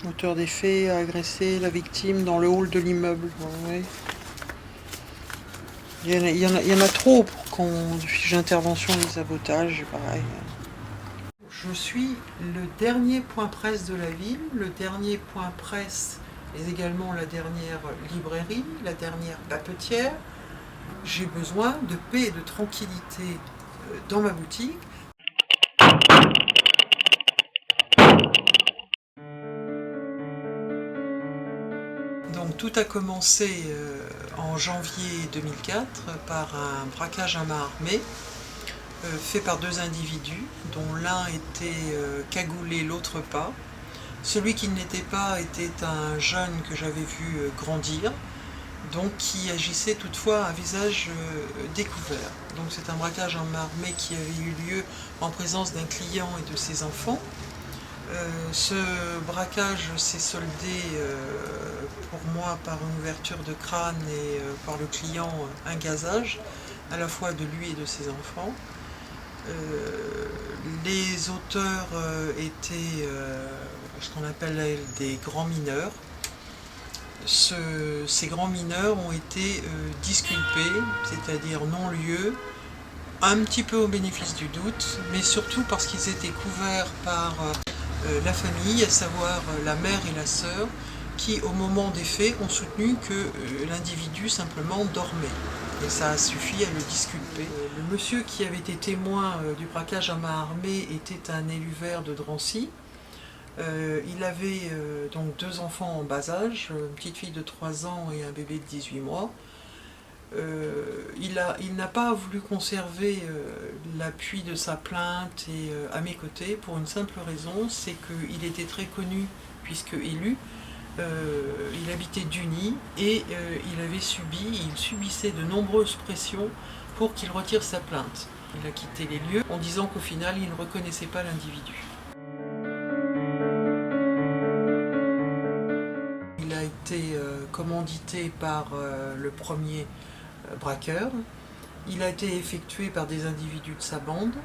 L'auteur des faits a agressé la victime dans le hall de l'immeuble. Ouais. Il y en a trop pour qu'on fiche d'intervention des sabotages, pareil. Je suis le dernier point presse de la ville, le dernier point presse est également la dernière librairie, la dernière papetière. J'ai besoin de paix et de tranquillité dans ma boutique. Donc tout a commencé en janvier 2004 par un braquage à main armée fait par deux individus dont l'un était cagoulé, l'autre pas. Celui qui ne l'était pas était un jeune que j'avais vu grandir, donc qui agissait toutefois à visage découvert. Donc c'est un braquage en main armée qui avait eu lieu en présence d'un client et de ses enfants. Ce braquage s'est soldé pour moi par une ouverture de crâne et par le client un gazage, à la fois de lui et de ses enfants. Les auteurs étaient ce qu'on appelle des grands mineurs. Ces grands mineurs ont été disculpés, c'est-à-dire non-lieu, un petit peu au bénéfice du doute, mais surtout parce qu'ils étaient couverts par la famille, à savoir la mère et la sœur, qui au moment des faits ont soutenu que l'individu simplement dormait. Et ça a suffi à le disculper. Le monsieur qui avait été témoin du braquage à main armée était un élu vert de Drancy. Il avait donc deux enfants en bas âge, une petite fille de 3 ans et un bébé de 18 mois. Il n'a pas voulu conserver l'appui de sa plainte et à mes côtés pour une simple raison, c'est qu'il était très connu puisque élu. Il habitait Duny et il subissait de nombreuses pressions pour qu'il retire sa plainte. Il a quitté les lieux en disant qu'au final il ne reconnaissait pas l'individu. Il a été commandité par le premier braqueur. Il a été effectué par des individus de sa bande.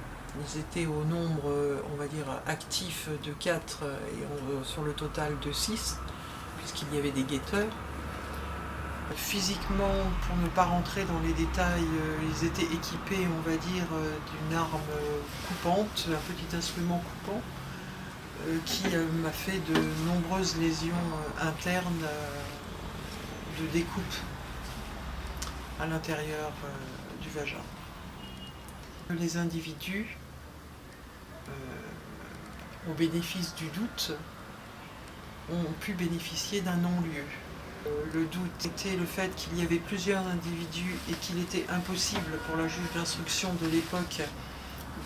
Ils étaient au nombre, on va dire, actif de 4 et sur le total de 6, puisqu'il y avait des guetteurs. Physiquement, pour ne pas rentrer dans les détails, ils étaient équipés, on va dire, d'une arme coupante, un petit instrument coupant, qui m'a fait de nombreuses lésions internes de découpe à l'intérieur du vagin. Les individus, au bénéfice du doute, ont pu bénéficier d'un non-lieu. Le doute était le fait qu'il y avait plusieurs individus et qu'il était impossible pour la juge d'instruction de l'époque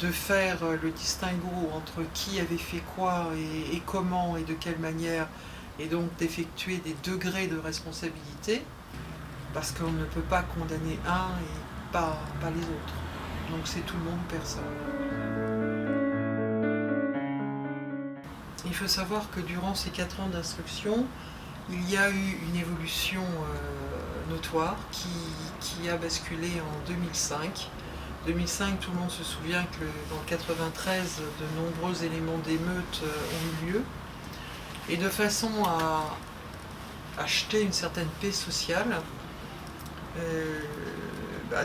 de faire le distinguo entre qui avait fait quoi et comment et de quelle manière, et donc d'effectuer des degrés de responsabilité, parce qu'on ne peut pas condamner un et pas les autres. Donc c'est tout le monde ou personne. Il faut savoir que durant ces 4 ans d'instruction, il y a eu une évolution notoire qui a basculé en 2005. 2005, tout le monde se souvient que dans le 93, de nombreux éléments d'émeute ont eu lieu. Et de façon à acheter une certaine paix sociale,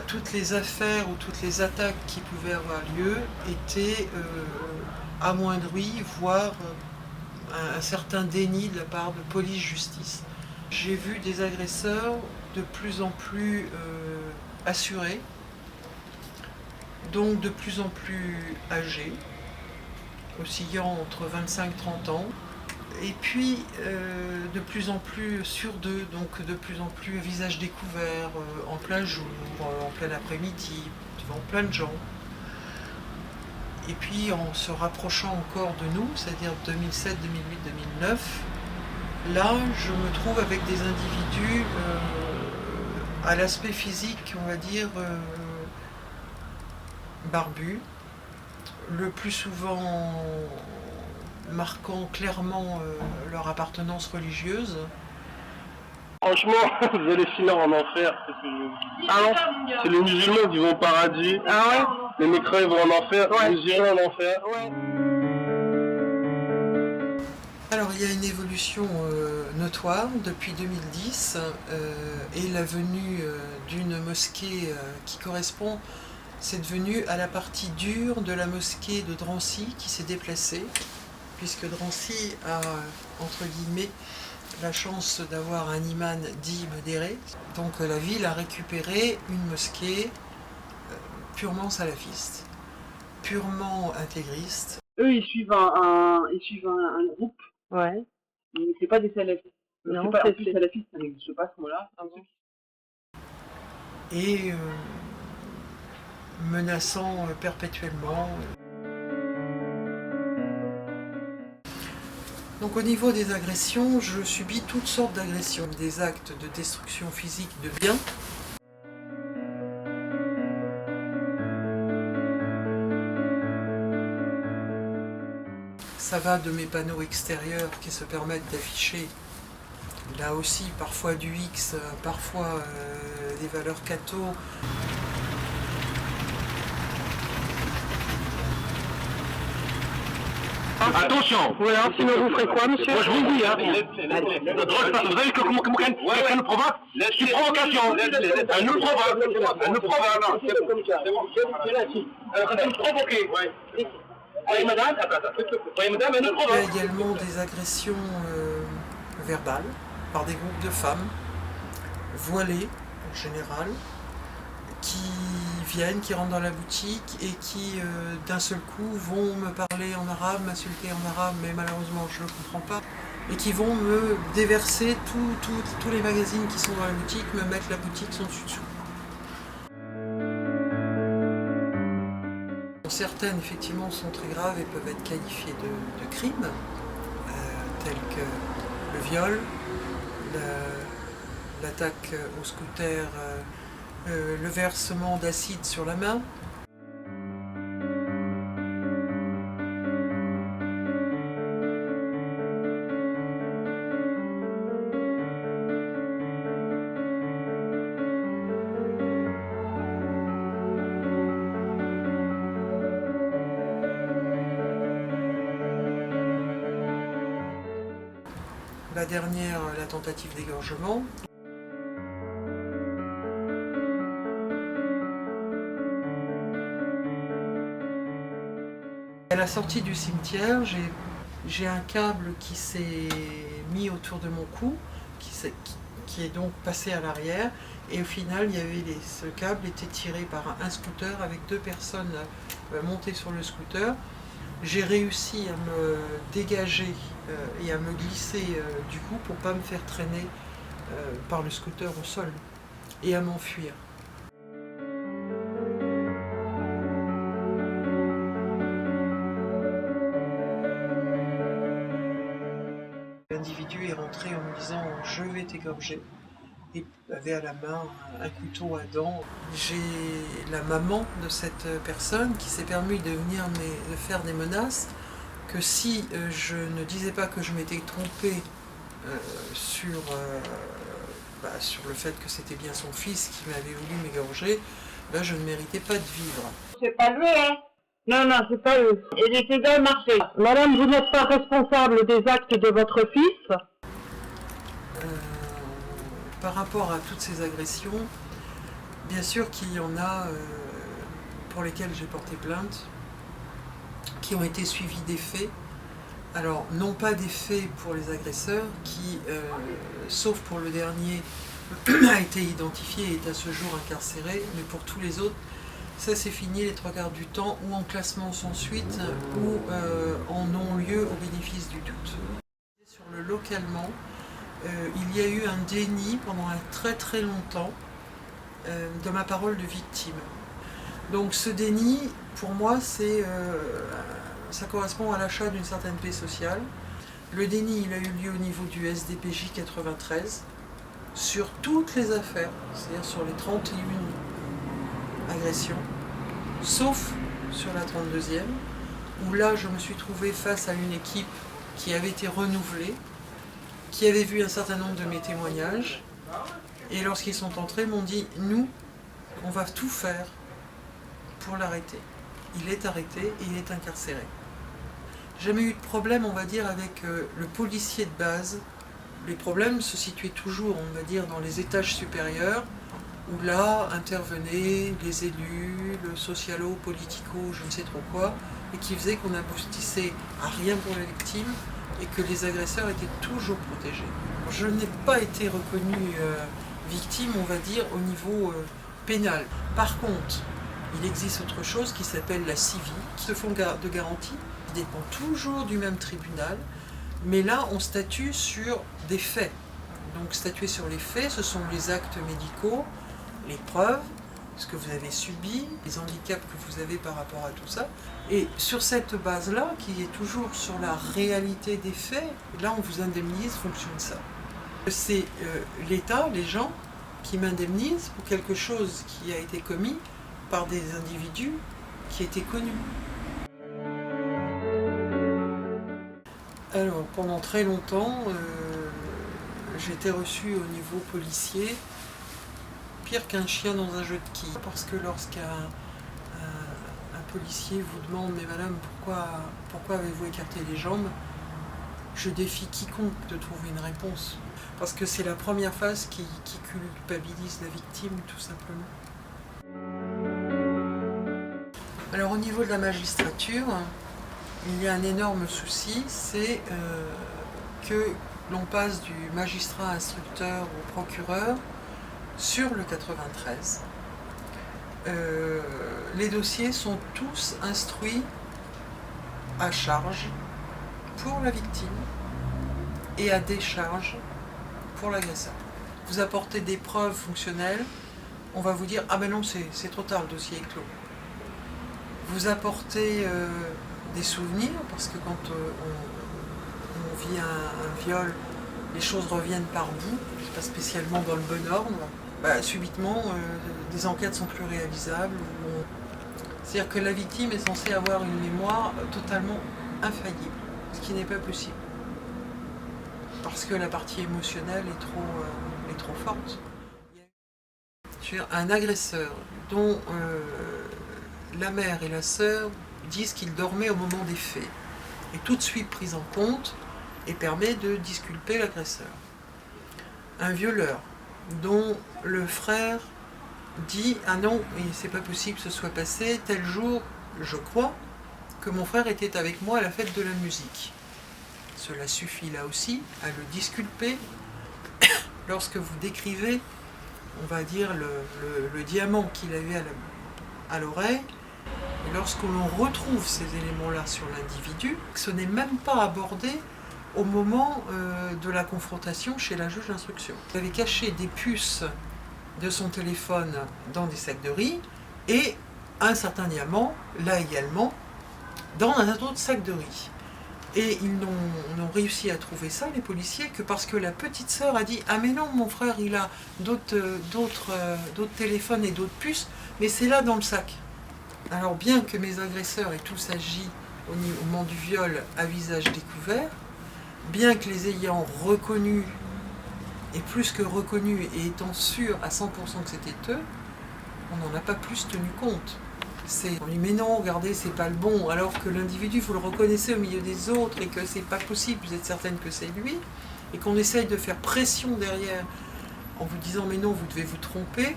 toutes les affaires ou toutes les attaques qui pouvaient avoir lieu étaient amoindries, voire un certain déni de la part de police-justice. J'ai vu des agresseurs de plus en plus assurés, donc de plus en plus âgés, oscillant entre 25 et 30 ans, et puis de plus en plus sur d'eux, donc de plus en plus visage découvert, en plein jour, en plein après-midi, devant plein de gens. Et puis en se rapprochant encore de nous, c'est-à-dire 2007, 2008, 2009, là je me trouve avec des individus à l'aspect physique, on va dire, barbus, le plus souvent marquant clairement leur appartenance religieuse. Franchement, vous allez finir en enfer, c'est ce que je veux dire. Ah non? C'est les musulmans qui vont au paradis. Ah ouais? Les mécréants vont en enfer, Ouais. les musulmans en enfer. Ouais. Alors il y a une évolution notoire depuis 2010 et la venue d'une mosquée qui correspond, c'est devenu à la partie dure de la mosquée de Drancy qui s'est déplacée, puisque Drancy a, entre guillemets, la chance d'avoir un imam dit modéré. Donc la ville a récupéré une mosquée purement salafiste, purement intégriste. Eux, ils suivent un groupe. Ouais. Mais c'est pas des salafistes. Non, En plus, salafistes, ça n'existe pas à ce moment-là. Et menaçant perpétuellement. Donc au niveau des agressions, je subis toutes sortes d'agressions, des actes de destruction physique de biens. Ça va de mes panneaux extérieurs qui se permettent d'afficher, là aussi, parfois du X, parfois des valeurs catho. Attention! Ou alors, sinon vous ferez quoi, monsieur? Moi je vous le dis, hein! Vous avez vu comment quelqu'un nous provoque? C'est une provocation! Elle nous provoque! Elle nous provoque! C'est nous provoquer! Voyez madame? Voyez madame, elle nous Il y a provoque! également des agressions verbales par des groupes de femmes, voilées en général, qui viennent, qui rentrent dans la boutique et qui d'un seul coup vont me parler en arabe, m'insulter en arabe, mais malheureusement je ne le comprends pas, et qui vont me déverser tous les magazines qui sont dans la boutique, me mettre la boutique sans dessus-dessous. Certaines effectivement sont très graves et peuvent être qualifiées de crimes, tels que le viol, l'attaque au scooter, le versement d'acide sur la main. La dernière, la tentative d'égorgement. À la sortie du cimetière, j'ai un câble qui s'est mis autour de mon cou, qui est donc passé à l'arrière, et au final, ce câble était tiré par un scooter avec deux personnes montées sur le scooter. J'ai réussi à me dégager et à me glisser du coup pour ne pas me faire traîner par le scooter au sol et à m'enfuir. L'individu est rentré en me disant « je vais t'égorger » et avait à la main un couteau à dents. J'ai la maman de cette personne qui s'est permis de venir me faire des menaces que si je ne disais pas que je m'étais trompée sur le fait que c'était bien son fils qui m'avait voulu m'égorger, ben je ne méritais pas de vivre. C'est pas lui, hein? Non, non, c'est pas lui. Il était dans le marché. Madame, vous n'êtes pas responsable des actes de votre fils? Par rapport à toutes ces agressions, bien sûr qu'il y en a pour lesquelles j'ai porté plainte, qui ont été suivis des faits. Alors, non pas des faits pour les agresseurs, qui, sauf pour le dernier, a été identifié et est à ce jour incarcéré, mais pour tous les autres, ça c'est fini les trois quarts du temps, ou en classement sans suite, ou en non-lieu au bénéfice du doute. Sur le localement, il y a eu un déni pendant un très très longtemps de ma parole de victime. Donc ce déni, pour moi, ça correspond à l'achat d'une certaine paix sociale. Le déni, il a eu lieu au niveau du SDPJ 93, sur toutes les affaires, c'est-à-dire sur les 31 agressions, sauf sur la 32e, où là je me suis trouvée face à une équipe qui avait été renouvelée, qui avait vu un certain nombre de mes témoignages, et lorsqu'ils sont entrés, m'ont dit « nous, on va tout faire pour l'arrêter ». Il est arrêté et il est incarcéré. Jamais eu de problème, on va dire, avec le policier de base. Les problèmes se situaient toujours, on va dire, dans les étages supérieurs, où là intervenaient les élus, le socialo-politico, je ne sais trop quoi, et qui faisait qu'on n'aboutissait à rien pour la victime et que les agresseurs étaient toujours protégés. Je n'ai pas été reconnue victime, on va dire, au niveau pénal. Par contre, il existe autre chose qui s'appelle la CIVI, qui se font de garantie, qui dépend toujours du même tribunal, mais là on statue sur des faits. Donc statuer sur les faits, ce sont les actes médicaux, les preuves, ce que vous avez subi, les handicaps que vous avez par rapport à tout ça. Et sur cette base-là, qui est toujours sur la réalité des faits, là on vous indemnise fonction de ça. C'est l'État, les gens, qui m'indemnisent pour quelque chose qui a été commis par des individus qui étaient connus. Alors, pendant très longtemps, j'ai été reçue au niveau policier, pire qu'un chien dans un jeu de quilles. Parce que lorsqu'un policier vous demande « Mais madame, pourquoi avez-vous écarté les jambes ?» Je défie quiconque de trouver une réponse. Parce que c'est la première phase qui culpabilise la victime, tout simplement. Alors, au niveau de la magistrature, il y a un énorme souci, c'est que l'on passe du magistrat instructeur au procureur sur le 93. Les dossiers sont tous instruits à charge pour la victime et à décharge pour l'agresseur. Vous apportez des preuves fonctionnelles, on va vous dire « Ah ben non, c'est trop tard, le dossier est clos ». Vous apportez des souvenirs, parce que quand on vit un viol, les choses reviennent par bout, pas spécialement dans le bon ordre. Subitement, des enquêtes sont plus réalisables. C'est-à-dire que la victime est censée avoir une mémoire totalement infaillible, ce qui n'est pas possible. Parce que la partie émotionnelle est trop forte. Un agresseur dont la mère et la sœur disent qu'il dormait au moment des faits, est tout de suite pris en compte et permet de disculper l'agresseur. Un violeur dont le frère dit « Ah non, c'est pas possible que ce soit passé, tel jour, je crois, que mon frère était avec moi à la fête de la musique ». Cela suffit là aussi à le disculper lorsque vous décrivez, on va dire, le diamant qu'il avait à l'oreille. Et lorsque l'on retrouve ces éléments-là sur l'individu, ce n'est même pas abordé au moment de la confrontation chez la juge d'instruction. Il avait caché des puces de son téléphone dans des sacs de riz et un certain diamant, là également, dans un autre sac de riz. Et ils n'ont réussi à trouver ça, les policiers, que parce que la petite sœur a dit « Ah mais non, mon frère, il a d'autres téléphones et d'autres puces, mais c'est là dans le sac ». Alors bien que mes agresseurs aient tous agi au moment du viol à visage découvert, bien que les ayant reconnus, et plus que reconnus, et étant sûrs à 100% que c'était eux, on n'en a pas plus tenu compte. On dit mais non, regardez, c'est pas le bon, alors que l'individu, vous le reconnaissez au milieu des autres, et que c'est pas possible, vous êtes certaine que c'est lui, et qu'on essaye de faire pression derrière, en vous disant mais non, vous devez vous tromper,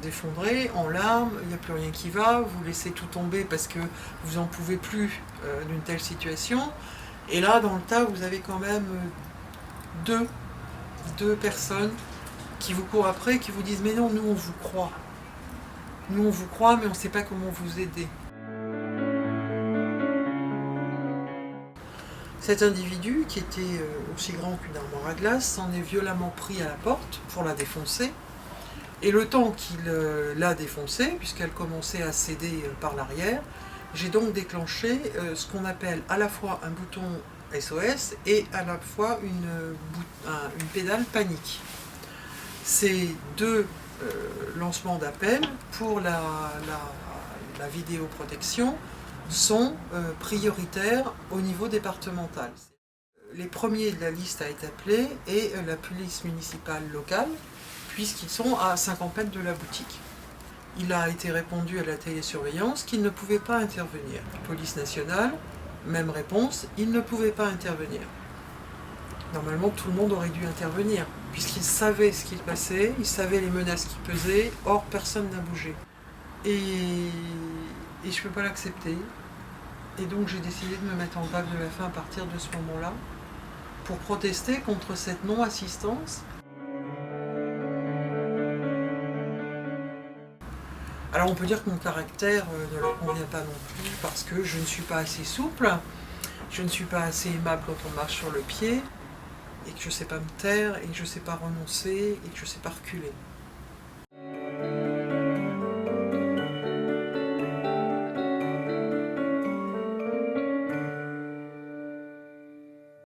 vous effondrez en larmes, il n'y a plus rien qui va, vous laissez tout tomber parce que vous n'en pouvez plus d'une telle situation. Et là, dans le tas, vous avez quand même deux personnes qui vous courent après, qui vous disent « Mais non, nous on vous croit. Nous on vous croit, mais on ne sait pas comment vous aider. » Cet individu, qui était aussi grand qu'une armoire à glace, s'en est violemment pris à la porte pour la défoncer. Et le temps qu'il l'a défoncée, puisqu'elle commençait à céder par l'arrière, j'ai donc déclenché ce qu'on appelle à la fois un bouton SOS et à la fois une pédale panique. Ces deux lancements d'appel pour la vidéoprotection sont prioritaires au niveau départemental. Les premiers de la liste à être appelés et la police municipale locale, puisqu'ils sont à 50 mètres de la boutique. Il a été répondu à la télésurveillance qu'il ne pouvait pas intervenir. Police nationale, Même réponse, il ne pouvait pas intervenir. Normalement, tout le monde aurait dû intervenir, puisqu'il savait ce qui passait, il savait les menaces qui pesaient, or personne n'a bougé. Et je ne peux pas l'accepter. Et donc j'ai décidé de me mettre en grève de la faim à partir de ce moment-là, pour protester contre cette non-assistance. Alors on peut dire que mon caractère ne leur convient pas non plus, parce que je ne suis pas assez souple, je ne suis pas assez aimable quand on marche sur le pied, et que je ne sais pas me taire, et que je ne sais pas renoncer, et que je ne sais pas reculer.